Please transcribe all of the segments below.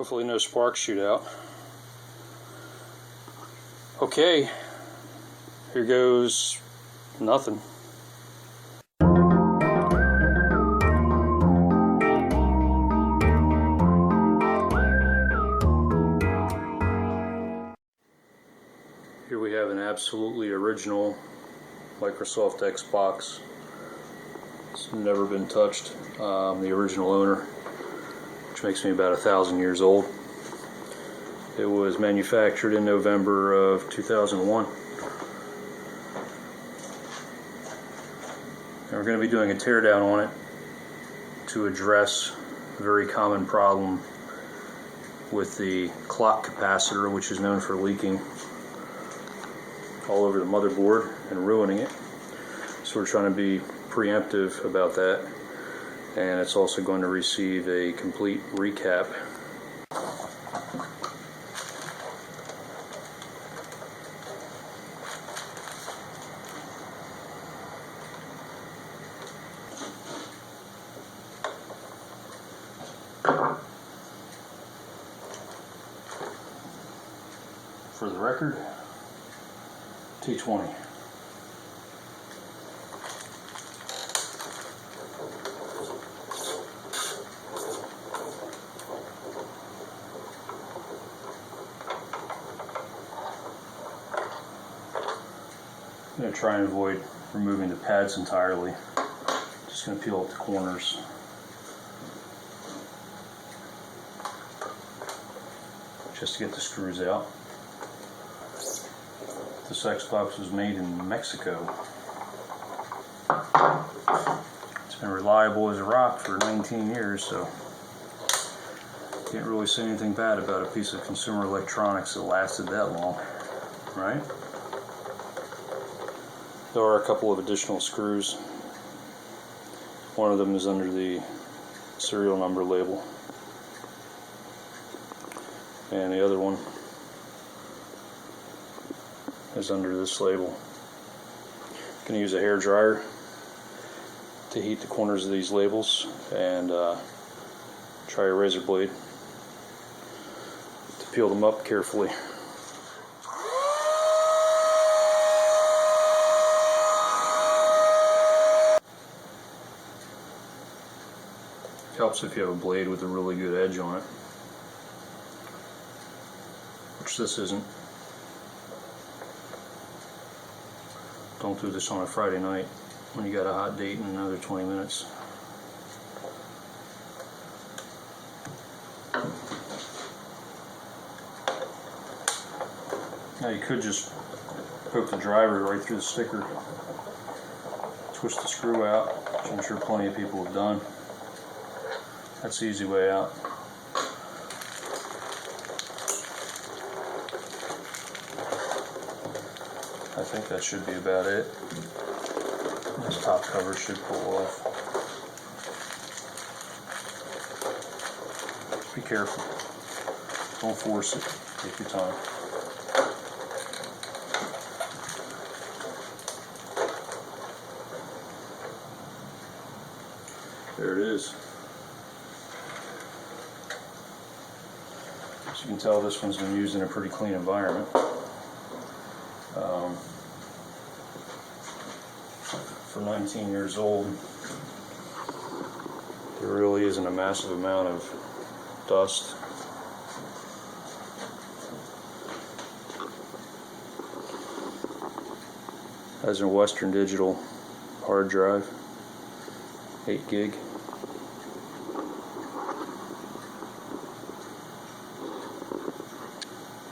Hopefully no sparks shoot out. Okay, here goes nothing. Here we have an absolutely original Microsoft Xbox. It's never been touched. The original owner, which makes me about 1,000 years old. It was manufactured in November of 2001. And we're going to be doing a teardown on it to address a very common problem with the clock capacitor, which is known for leaking all over the motherboard and ruining it. So we're trying to be preemptive about that, and it's also going to receive a complete recap. For the record, T20. I'm going to try and avoid removing the pads entirely. Just going to peel up the corners. Just to get the screws out. This Xbox was made in Mexico. It's been reliable as a rock for 19 years, so can't really say anything bad about a piece of consumer electronics that lasted that long, right? There are a couple of additional screws. One of them is under the serial number label, and the other one is under this label. I'm going to use a hair dryer to heat the corners of these labels, and try a razor blade to peel them up carefully. Helps if you have a blade with a really good edge on it, which this isn't. Don't do this on a Friday night when you got a hot date in another 20 minutes. Now you could just poke the driver right through the sticker, twist the screw out, which I'm sure plenty of people have done. That's the easy way out. I think that should be about it. This top cover should pull off. Be careful. Don't force it. Take your time. There it is. As you can tell, this one's been used in a pretty clean environment. For 19 years old, there really isn't a massive amount of dust. Has a Western Digital hard drive, 8 gig.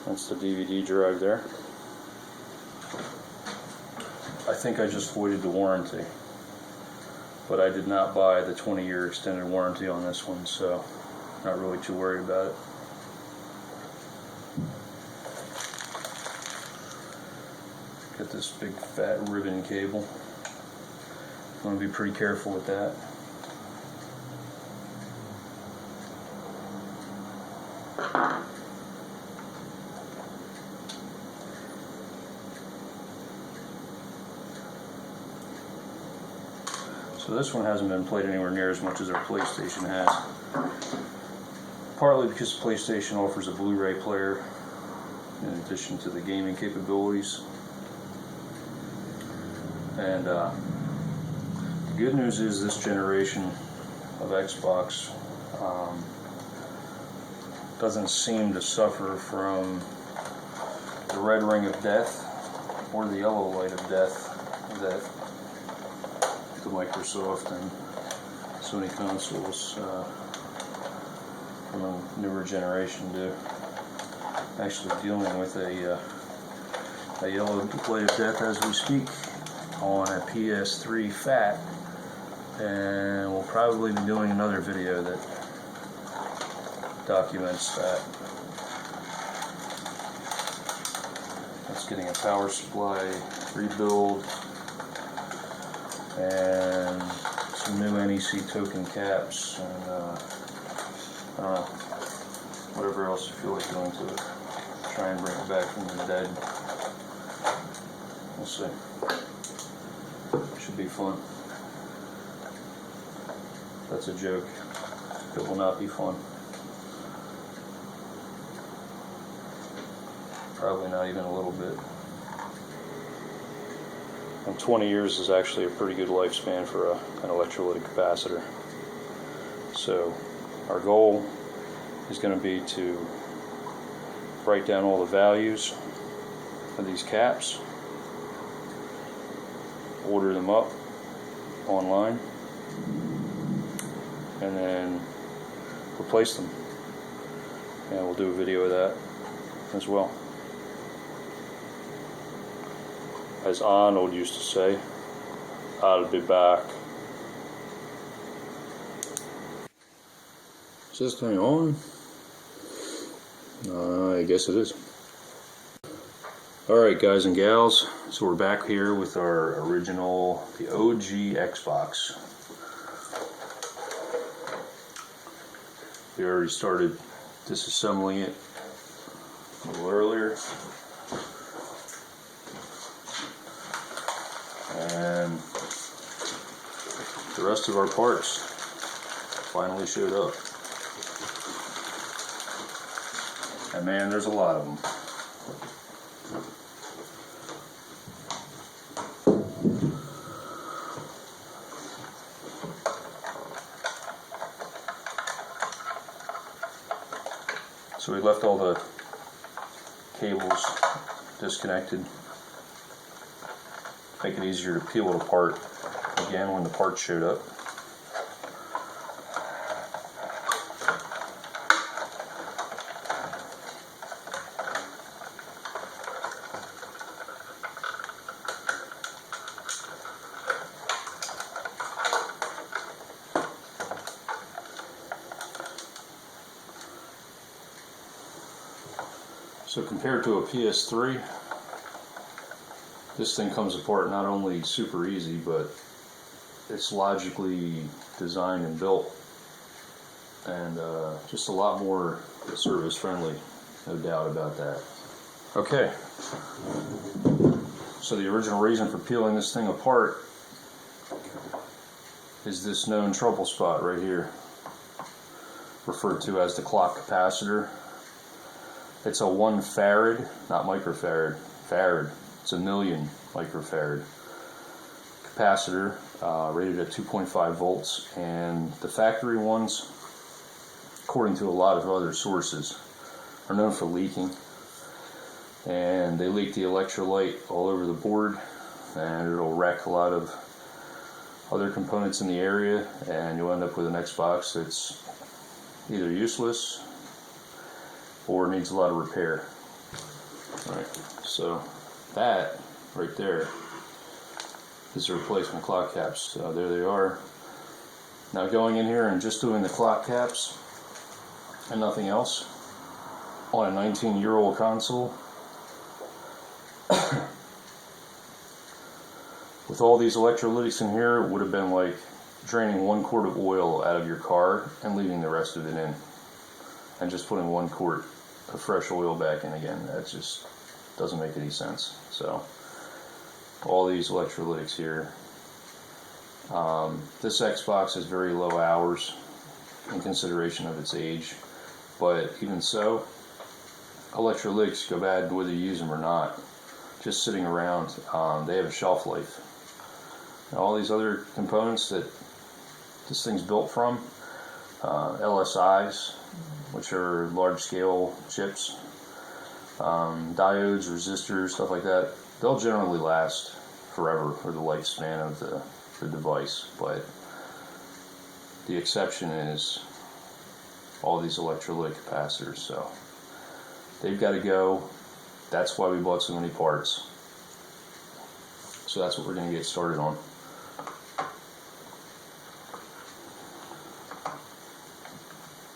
That's the DVD drive there. I think I just voided the warranty, but I did not buy the 20-year extended warranty on this one, so not really too worried about it. Got this big fat ribbon cable. I'm going to be pretty careful with that. So this one hasn't been played anywhere near as much as our PlayStation has. partly because PlayStation offers a Blu-ray player in addition to the gaming capabilities. And the good news is this generation of Xbox doesn't seem to suffer from the red ring of death or the yellow light of death that the Microsoft and Sony consoles from a newer generation do. Actually dealing with a yellow light of death as we speak on a PS3 Fat, and we'll probably be doing another video that documents that. That's getting a power supply rebuild and some new NEC token caps, and I don't know, whatever else you feel like doing to it. Try and bring it back from the dead. We'll see. Should be fun. That's a joke. It will not be fun. Probably not even a little bit. And 20 years is actually a pretty good lifespan for an electrolytic capacitor. So our goal is going to be to write down all the values of these caps, order them up online, and then replace them. And we'll do a video of that as well. As Arnold used to say, I'll be back. Is this thing on? I guess it is. Alright guys and gals, so we're back here with our original, the OG Xbox. We already started disassembling it a little earlier. And the rest of our parts finally showed up. And man, there's a lot of them. So we left all the cables disconnected. Make it easier to peel it apart again when the parts showed up. So compared to a PS3, this thing comes apart not only super easy, but it's logically designed and built, and just a lot more service friendly, no doubt about that. Okay, so the original reason for peeling this thing apart is this known trouble spot right here, referred to as the clock capacitor. It's a 1 farad, not microfarad, farad. It's a 1,000,000 microfarad capacitor, rated at 2.5 volts, and the factory ones, according to a lot of other sources, are known for leaking, and they leak the electrolyte all over the board, and it'll wreck a lot of other components in the area, and you'll end up with an Xbox that's either useless or needs a lot of repair. Alright, so that right there is the replacement clock caps. There they are. Now going in here and just doing the clock caps and nothing else on a 19-year-old console with all these electrolytics in here, it would have been like draining 1 quart of oil out of your car and leaving the rest of it in, and just putting 1 quart of fresh oil back in again. That just doesn't make any sense. So all these electrolytics here. This Xbox has very low hours in consideration of its age, but even so, electrolytics go bad whether you use them or not. Just sitting around, they have a shelf life. And all these other components that this thing's built from, LSIs, which are large-scale chips, diodes, resistors, stuff like that, they'll generally last forever for the lifespan of the device, but the exception is all these electrolytic capacitors. So they've got to go. That's why we bought so many parts. So that's what we're going to get started on.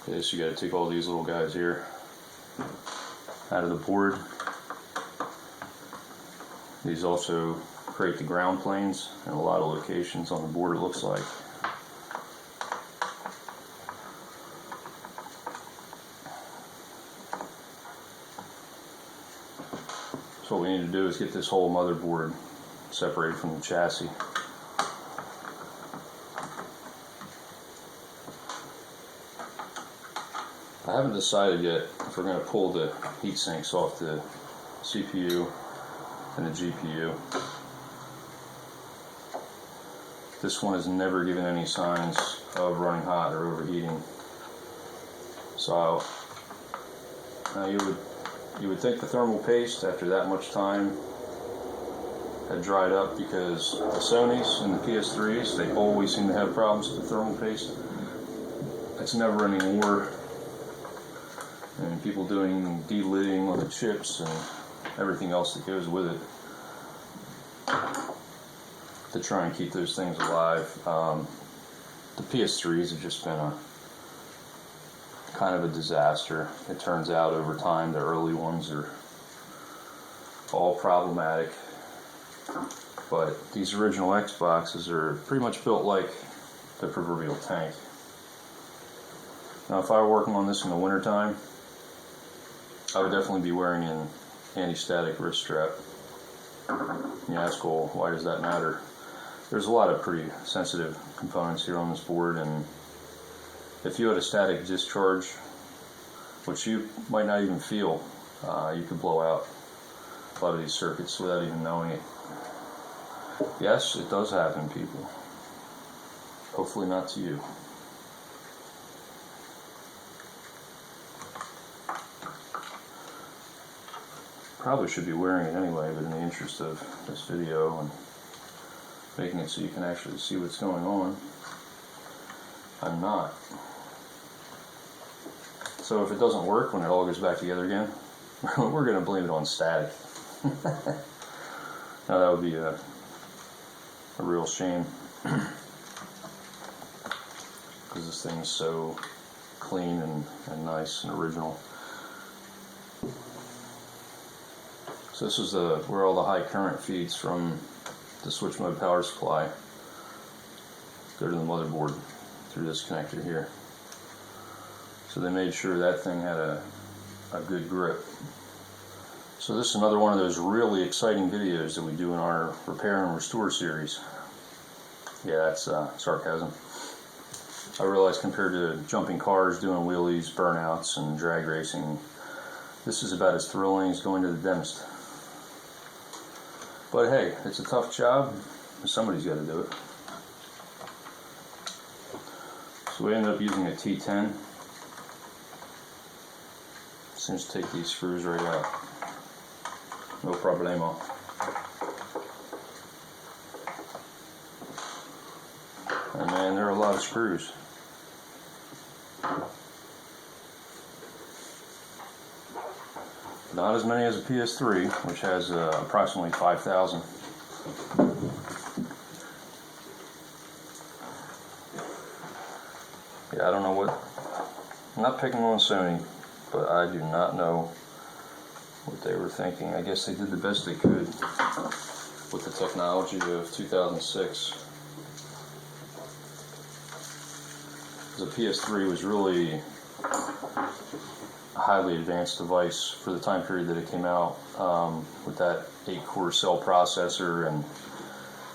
Okay, so you got to take all these little guys here out of the board. These also create the ground planes in a lot of locations on the board, it looks like. So what we need to do is get this whole motherboard separated from the chassis. I haven't decided yet if we're going to pull the heat sinks off the CPU and the GPU. This one has never given any signs of running hot or overheating. So you would think the thermal paste, after that much time, had dried up, because the Sonys and the PS3s, they always seem to have problems with the thermal paste. It's never anymore. And people doing delidding on the chips and everything else that goes with it to try and keep those things alive. The PS3s have just been a kind of a disaster. It turns out over time the early ones are all problematic, but these original Xboxes are pretty much built like the proverbial tank. Now if I were working on this in the wintertime, I would definitely be wearing an anti-static wrist strap. You ask, well, why does that matter? There's a lot of pretty sensitive components here on this board, and if you had a static discharge, which you might not even feel, you could blow out a lot of these circuits without even knowing it. Yes, it does happen, people. Hopefully not to you. Probably should be wearing it anyway, but in the interest of this video and making it so you can actually see what's going on, I'm not. So if it doesn't work when it all goes back together again, we're going to blame it on static. Now that would be a real shame, because this thing is so clean and nice and original. So this is where all the high current feeds from the switch mode power supply go to the motherboard through this connector here. So they made sure that thing had a good grip. So this is another one of those really exciting videos that we do in our repair and restore series. Yeah, that's sarcasm. I realize compared to jumping cars, doing wheelies, burnouts, and drag racing, this is about as thrilling as going to the dentist. But hey, it's a tough job, and somebody's got to do it. So we ended up using a T10. Just take these screws right out. No problemo. And man, there are a lot of screws. Not as many as a PS3, which has approximately 5,000. Yeah, I don't know what. I'm not picking on Sony, but I do not know what they were thinking. I guess they did the best they could with the technology of 2006. The PS3 was really a highly advanced device for the time period that it came out, with that 8-core cell processor, and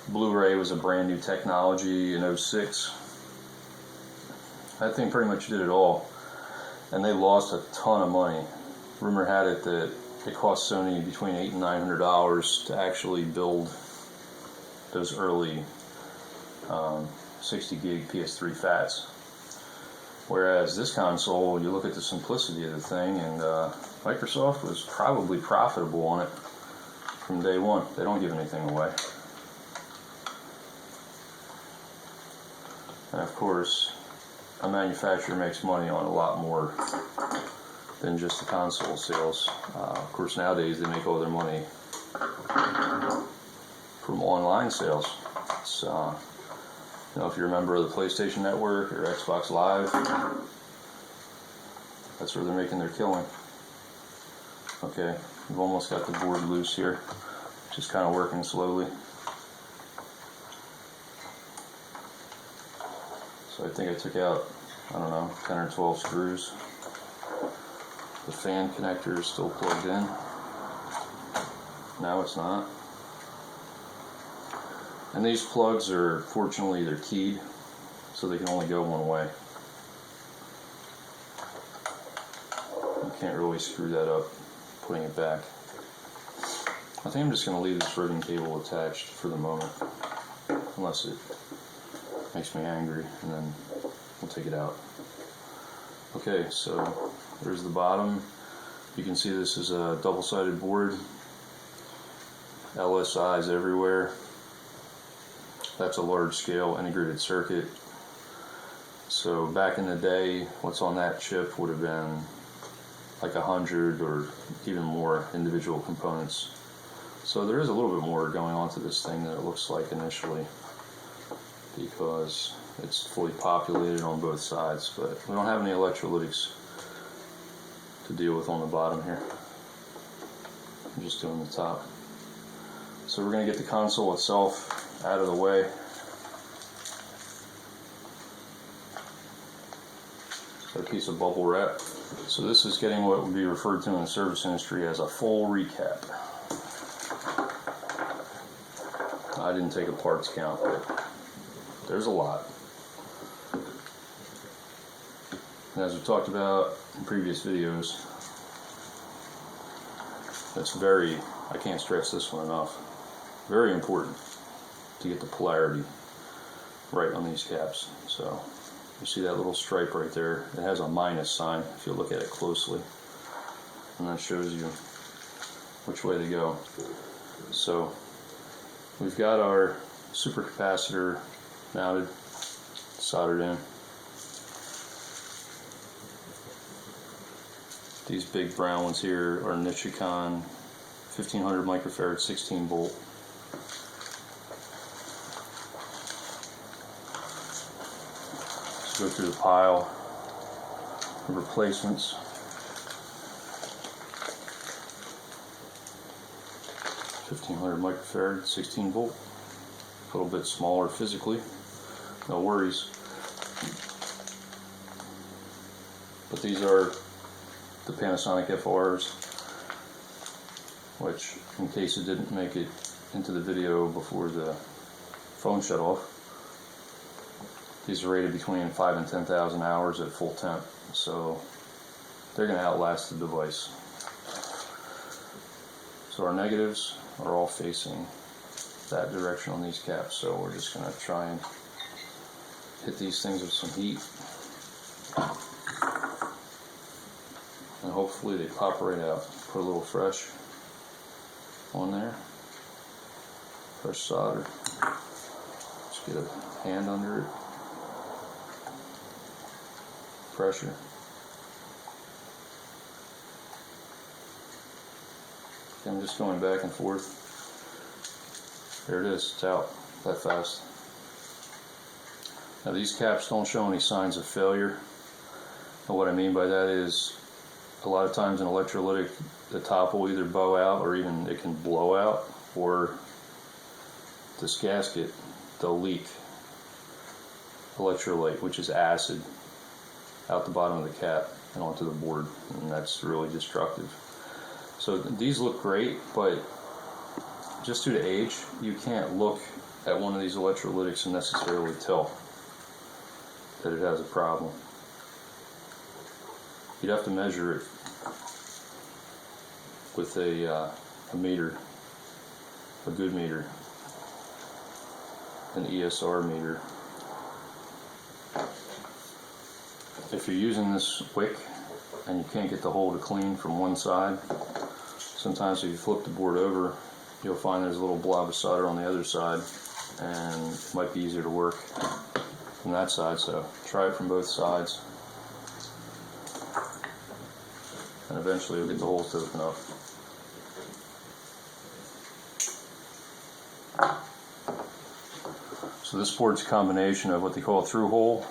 Blu-ray was a brand new technology in 06. That thing pretty much did it all. and they lost a ton of money. Rumor had it that it cost Sony between $800 and $900 to actually build those early 60 gig PS3 FATs. Whereas this console, you look at the simplicity of the thing, and Microsoft was probably profitable on it from day one. They don't give anything away. And of course, a manufacturer makes money on a lot more than just the console sales. Of course, nowadays they make all their money from online sales. It's, you know, if you're a member of the PlayStation Network or Xbox Live, that's where they're making their killing. Okay, we've almost got the board loose here, just kind of working slowly. So I think I took out, I don't know, 10 or 12 screws. The fan connector is still plugged in. Now it's not. And these plugs are, fortunately, they're keyed, so they can only go one way. You can't really screw that up putting it back. I think I'm just going to leave this ribbon cable attached for the moment, unless it makes me angry, and then we'll take it out. Okay, so there's the bottom. You can see this is a double-sided board. LSIs everywhere. That's a large-scale integrated circuit. So back in the day, what's on that chip would have been like 100 or even more individual components. So there is a little bit more going on to this thing than it looks like initially, because it's fully populated on both sides, but we don't have any electrolytics to deal with on the bottom here. I'm just doing the top. So we're going to get the console itself out of the way. Got a piece of bubble wrap. So this is getting what would be referred to in the service industry as a full recap. I didn't take a parts count, but there's a lot. And as we talked about in previous videos, it's very, I can't stress this one enough, very important to get the polarity right on these caps. So you see that little stripe right there? It has a minus sign if you look at it closely, and that shows you which way they go. So we've got our supercapacitor mounted, soldered in. These big brown ones here are Nichicon 1500 microfarad 16 volt. Go through the pile of replacements. .1500 microfarad, 16 volt. A little bit smaller physically, no worries. But these are the Panasonic FRs, which, in case it didn't make it into the video before the phone shut off, these are rated between 5,000 and 10,000 hours at full temp, so they're going to outlast the device. So our negatives are all facing that direction on these caps, so we're just going to try and hit these things with some heat, and hopefully they pop right out. Put a little fresh on there, fresh solder. Just get a hand under it. Pressure. Okay, I'm just going back and forth. There it is, it's out that fast. Now these caps don't show any signs of failure. And what I mean by that is, a lot of times in electrolytic, the top will either bow out, or even it can blow out, or this gasket, they'll leak electrolyte, which is acid, out the bottom of the cap and onto the board, and that's really destructive. So these look great, but just due to age, you can't look at one of these electrolytics and necessarily tell that it has a problem. you'd have to measure it with a meter, a good meter, an ESR meter. If you're using this wick and you can't get the hole to clean from one side, sometimes if you flip the board over, you'll find there's a little blob of solder on the other side, and it might be easier to work from that side. So try it from both sides, and eventually you'll get the holes to open up. So this board's a combination of what they call a through hole,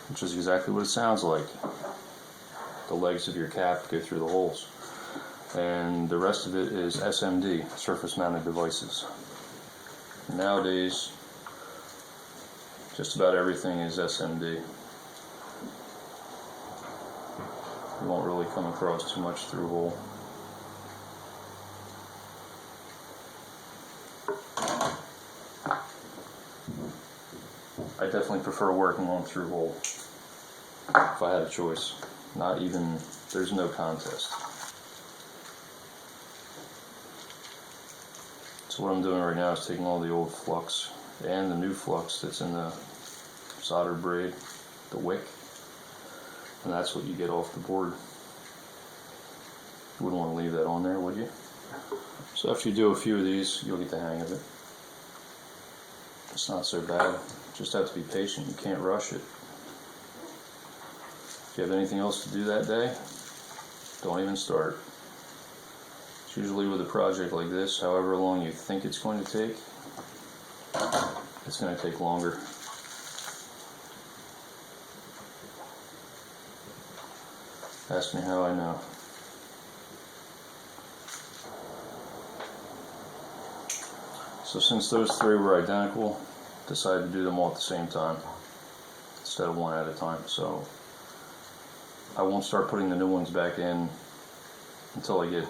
which is exactly what it sounds like. The legs of your cap go through the holes. And the rest of it is SMD, surface mounted devices. Nowadays, just about everything is SMD. You won't really come across too much through hole. I definitely prefer working on through hole if I had a choice. Not even, there's no contest. So what I'm doing right now is taking all the old flux and the new flux that's in the solder braid, the wick, and that's what you get off the board. You wouldn't want to leave that on there, would you? So after you do a few of these, you'll get the hang of it. It's not so bad. Just have to be patient. You can't rush it. If you have anything else to do that day, don't even start. It's usually with a project like this, however long you think it's going to take, it's going to take longer. Ask me how I know. So since those three were identical, decided to do them all at the same time instead of one at a time. So I won't start putting the new ones back in until I get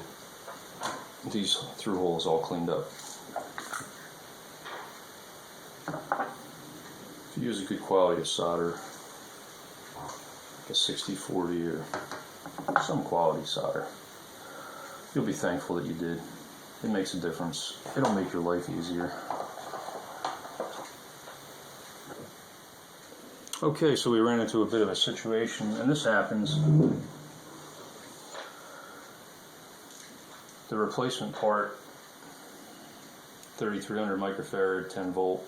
these through holes all cleaned up. If you use a good quality of solder, like a 60-40 or some quality solder, you'll be thankful that you did. It makes a difference. It'll make your life easier. Okay, so we ran into a bit of a situation, and this happens. The replacement part, 3300 microfarad, 10 volt,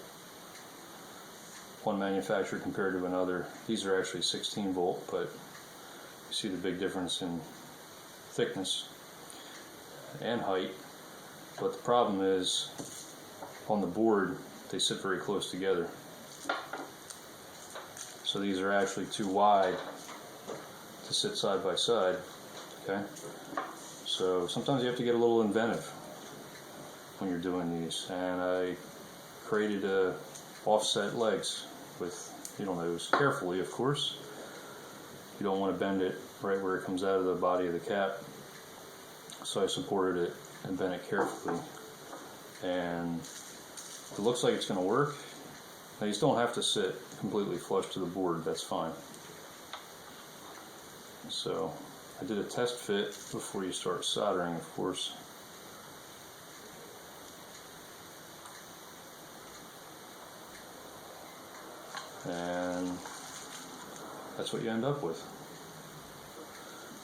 one manufacturer compared to another. These are actually 16 volt, but you see the big difference in thickness and height. But the problem is, on the board, they sit very close together. So these are actually too wide to sit side by side, okay? So sometimes you have to get a little inventive when you're doing these. And I created offset legs with needle nose, carefully of course. You don't want to bend it right where it comes out of the body of the cap. So I supported it and bent it carefully. And it looks like it's going to work. Now you still don't have to sit completely flush to the board, that's fine. So I did a test fit before you start soldering, of course. And that's what you end up with.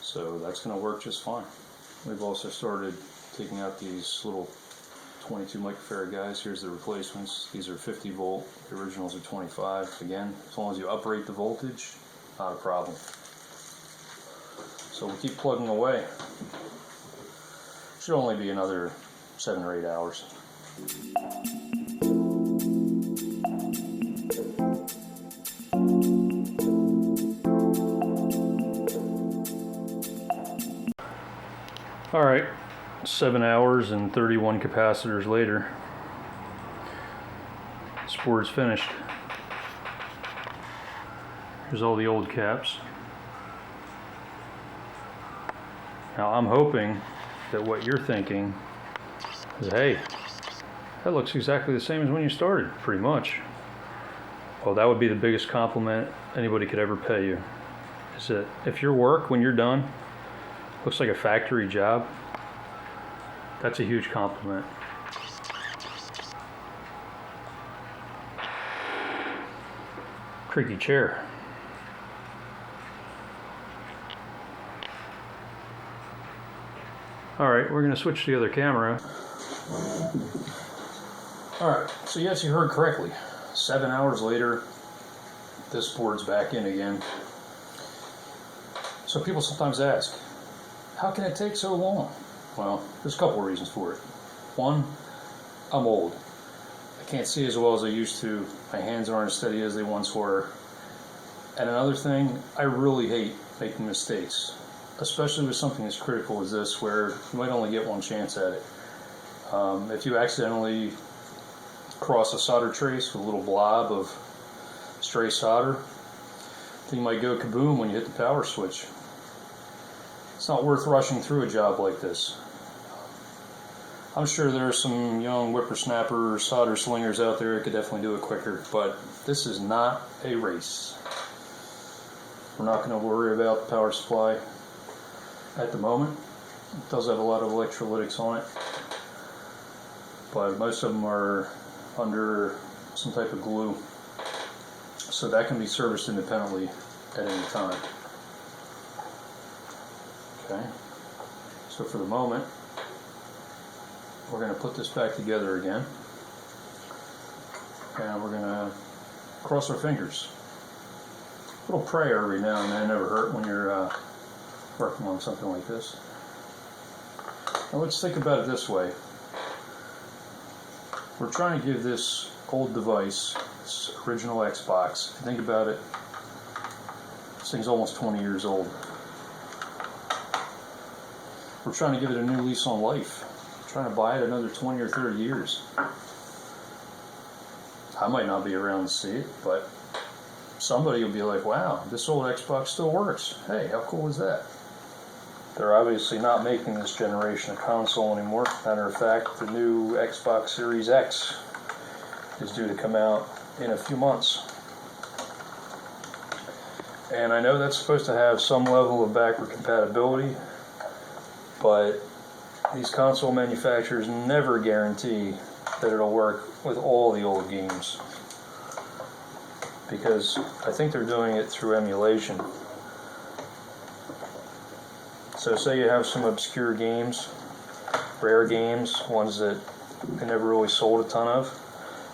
So that's going to work just fine. We've also started taking out these little 22 microfarad guys. Here's the replacements. These are 50 volt. The originals are 25. Again, as long as you uprate the voltage, not a problem. So we'll keep plugging away. Should only be another 7 or 8 hours. All right. 7 hours and 31 capacitors later, this board's finished. Here's all the old caps. Now I'm hoping that what you're thinking is, hey, that looks exactly the same as when you started, pretty much. Well, that would be the biggest compliment anybody could ever pay you, is that if your work, when you're done, looks like a factory job, that's a huge compliment. Creaky chair. Alright, we're going to switch to the other camera. Alright, so yes, you heard correctly. 7 hours later, this board's back in again. So people sometimes ask, how can it take so long? Well, there's a couple of reasons for it. One, I'm old. I can't see as well as I used to. My hands aren't as steady as they once were. And another thing, I really hate making mistakes, especially with something as critical as this, where you might only get one chance at it. If you accidentally cross a solder trace with a little blob of stray solder, then you might go kaboom when you hit the power switch. It's not worth rushing through a job like this. I'm sure there are some young whippersnapper solder slingers out there that could definitely do it quicker, but this is not a race. We're not going to worry about the power supply at the moment. It does have a lot of electrolytics on it, but most of them are under some type of glue, so that can be serviced independently at any time. Okay, so for the moment, we're going to put this back together again, and we're going to cross our fingers. A little prayer every now and then never hurt when you're working on something like this. Now let's think about it this way. We're trying to give this old device, this original Xbox, if you think about it, this thing's almost 20 years old. We're trying to give it a new lease on life. We're trying to buy it another 20 or 30 years. I might not be around to see it, but somebody will be like, wow, this old Xbox still works. Hey, how cool is that? They're obviously not making this generation of console anymore. Matter of fact, the new Xbox Series X is due to come out in a few months. And I know that's supposed to have some level of backward compatibility, but these console manufacturers never guarantee that it'll work with all the old games, because I think they're doing it through emulation. So say you have some obscure games, rare games, ones that they never really sold a ton of.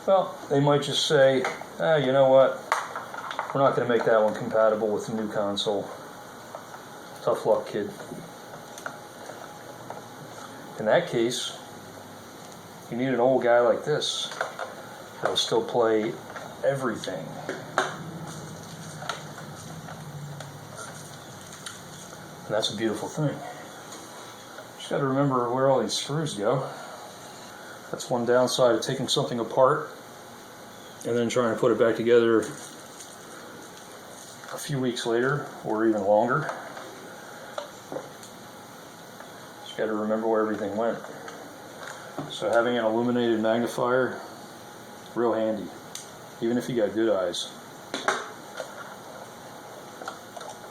Well, they might just say, you know what, we're not going to make that one compatible with the new console. Tough luck, kid. In that case, you need an old guy like this that will still play everything. And that's a beautiful thing. Just got to remember where all these screws go. That's one downside of taking something apart and then trying to put it back together a few weeks later or even longer. Just got to remember where everything went. So having an illuminated magnifier, real handy, even if you got good eyes.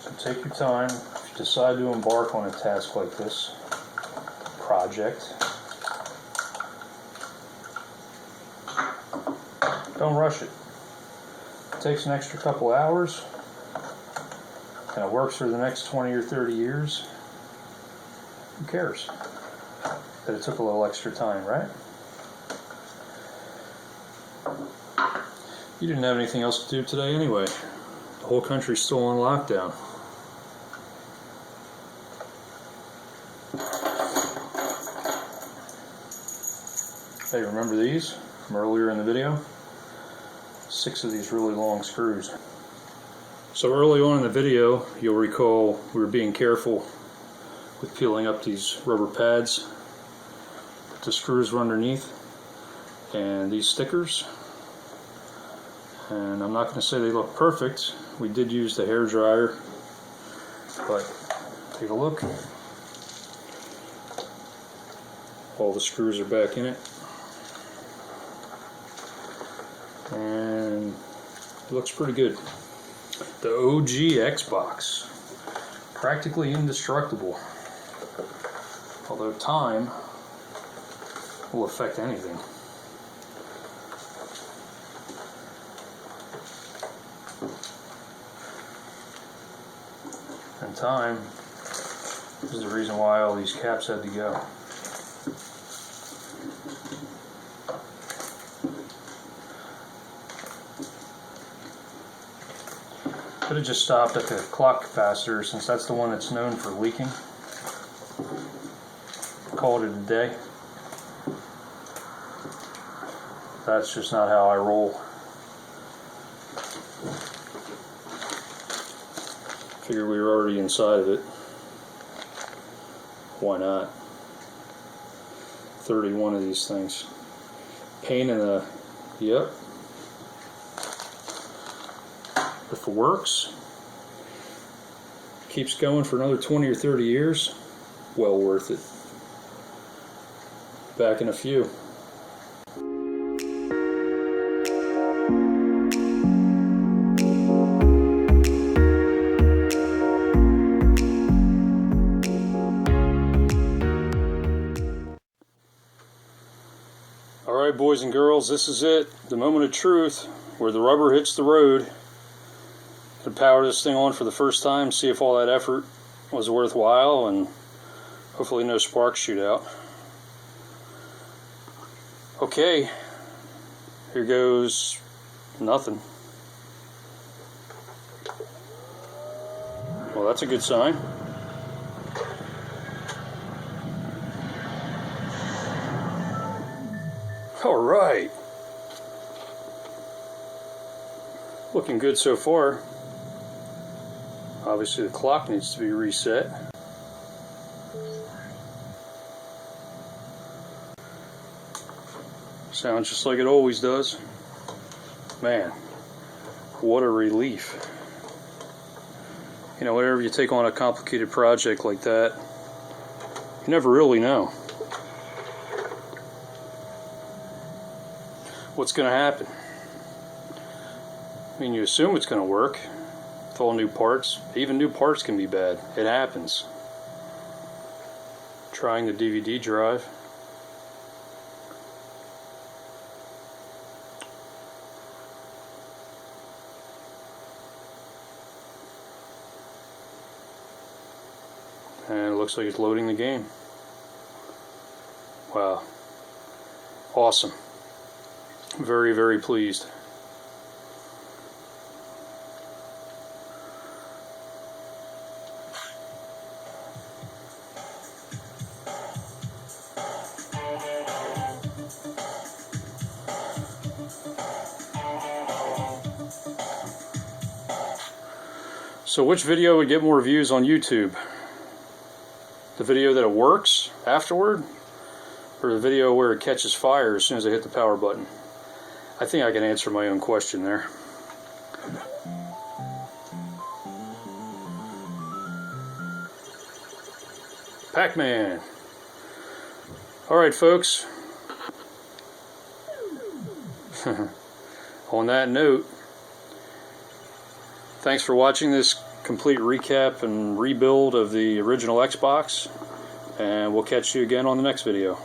So take your time. If you decide to embark on a task like this, project, don't rush it. It takes an extra couple hours, and it works for the next 20 or 30 years. Who cares that it took a little extra time, right? You didn't have anything else to do today anyway. The whole country's still on lockdown. Hey, remember these from earlier in the video? 6 of these really long screws. So early on in the video, you'll recall we were being careful with peeling up these rubber pads. The screws were underneath, and these stickers. And I'm not going to say they look perfect. We did use the hair dryer, but take a look. All the screws are back in it. And it looks pretty good. The OG Xbox. practically indestructible. Although time will affect anything. And time is the reason why all these caps had to go. Could have just stopped at the clock capacitor, since that's the one that's known for leaking. Called it a day. That's just not how I roll. Figured we were already inside of it. Why not? 31 of these things. Pain in the... Yep. If it works, keeps going for another 20 or 30 years, well worth it. Back in a few. Alright, boys and girls, this is it. The moment of truth, where the rubber hits the road. To power this thing on for the first time, see if all that effort was worthwhile, and hopefully no sparks shoot out. Okay, here goes nothing. Well, that's a good sign. All right, looking good so far. Obviously the clock needs to be reset. Sounds just like it always does. Man, what a relief. You know, whenever you take on a complicated project like that, you never really know what's going to happen. I mean, you assume it's going to work. With all new parts. Even new parts can be bad. It happens. Trying the DVD drive. And it looks like it's loading the game. Wow. Awesome. Very, very pleased. So which video would get more views on YouTube? The video that it works afterward? Or the video where it catches fire as soon as I hit the power button? I think I can answer my own question there. Pac-Man. Alright, folks. On that note, thanks for watching this complete recap and rebuild of the original Xbox, and we'll catch you again on the next video.